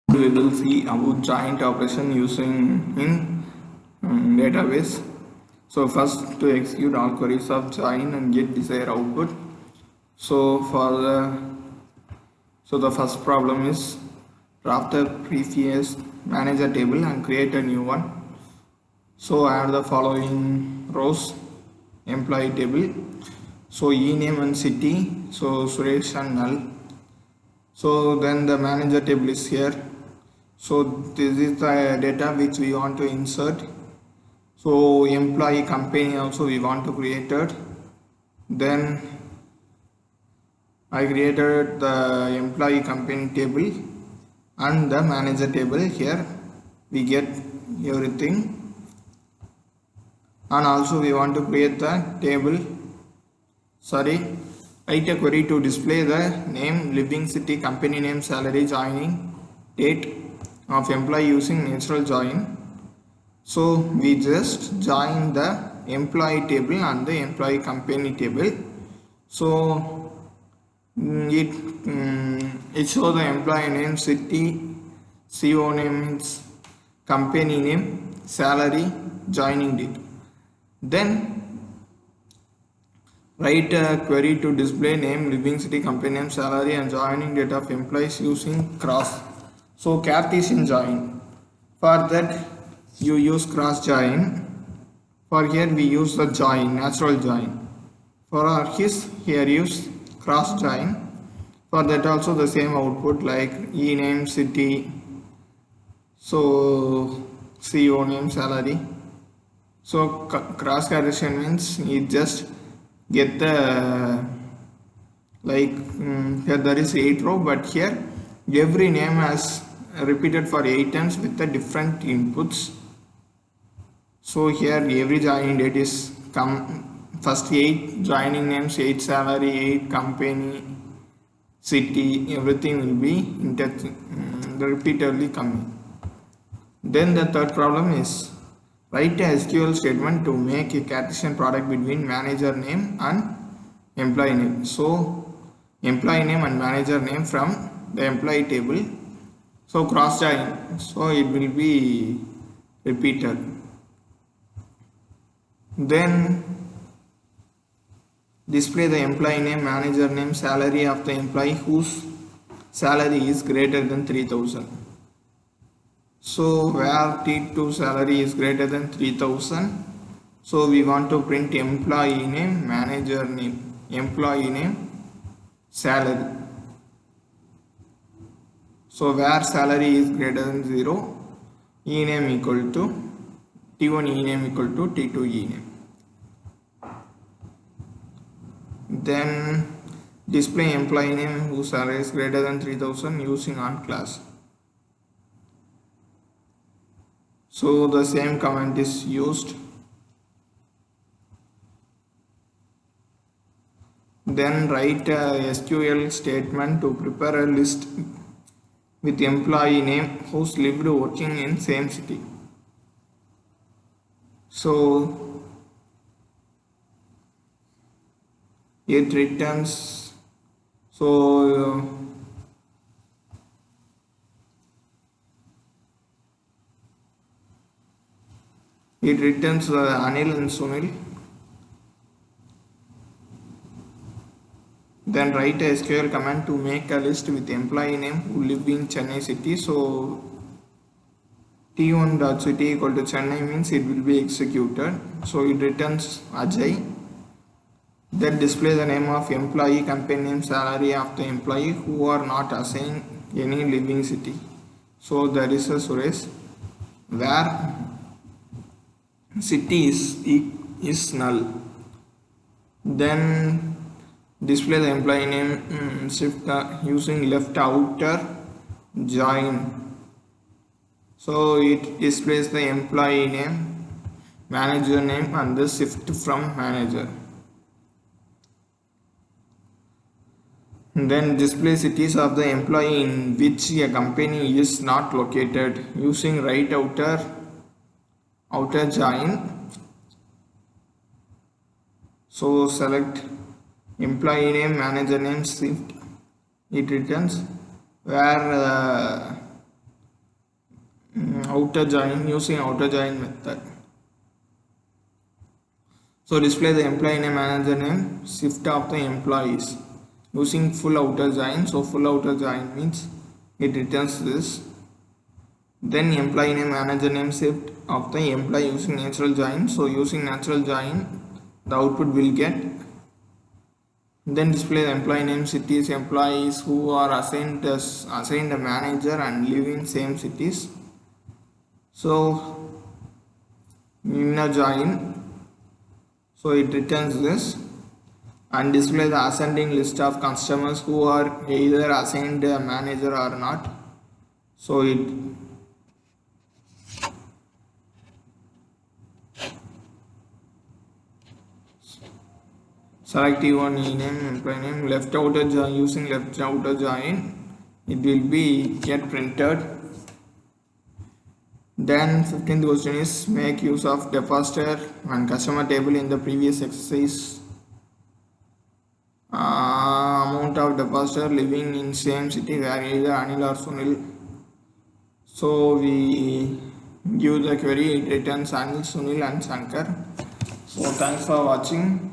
We will see about joint operation using in database. So first to execute all queries of join and get desired output. So the first problem is draft the previous manager table and create a new one. So add the following rows: employee table, so e-name and city, so Suresh and null. So then the manager table is here. So this is the data which we want to insert. So employee company also we want to create it. Then I created the employee company table and the manager table. Here we get everything, and also we want to create the table, write a query to display the name, living city, company name, salary, joining date of employee using natural join. So we just join the employee table and the employee company table. So it shows the employee name, city, CO name means company name, salary, joining date. Then write a query to display name, living city, company name, salary and joining date of employees using cross. So Cartesian join. For that you use cross join. For here we use the join, natural join. For our his here use cross join. For that also the same output like e name, city, so CO name, salary. So cross Cartesian means it just get the here there is 8 row, but here every name has repeated for 8 times with the different inputs. So here every joining date is first 8 joining names, 8 salary, 8 company, city, everything will be repeatedly coming. Then the third problem is write a SQL statement to make a Cartesian product between manager name and employee name. So employee name and manager name from the employee table. So cross join, so it will be repeated. Then display the employee name, manager name, salary of the employee whose salary is greater than 3000. So where T2 salary is greater than 3000, so we want to print employee name, manager name, employee name, salary. So where salary is greater than 0, e name equal to T1 e name equal to T2 e name. Then display employee name whose salary is greater than 3000 using on class. So the same command is used. Then write a SQL statement to prepare a list with employee name who's lived working in same city. So it returns Anil and Sunil. Then write a SQL command to make a list with employee name who live in Chennai city. So T1.city equal to Chennai means it will be executed. So it returns Ajay. Then display the name of employee, company name, salary of the employee who are not assigned any living city. So there is a Suresh where city is null. Then display the employee name shift using left outer join. So it displays the employee name, manager name and the shift from manager. Then display cities of the employee in which a company is not located using right outer join. So select employee name, manager name, shift, it returns where outer join using outer join method. So display the employee name, manager name, shift of the employees using full outer join. So full outer join means it returns this. Then employee name, manager name, shift of the employee using natural join. So using natural join, the output will get. Then display the employee name, cities, employees who are assigned a manager and live in same cities. So in a join, so it returns this, and display the ascending list of customers who are either assigned a manager or not. So it select E1 ename employee name, left outer join, using left outer join it will be get printed. Then 15th question is make use of depositor and customer table in the previous exercise. Amount of depositor living in same city where either Anil or Sunil. So we give the query, it returns Anil, Sunil and Shankar. So thanks for watching.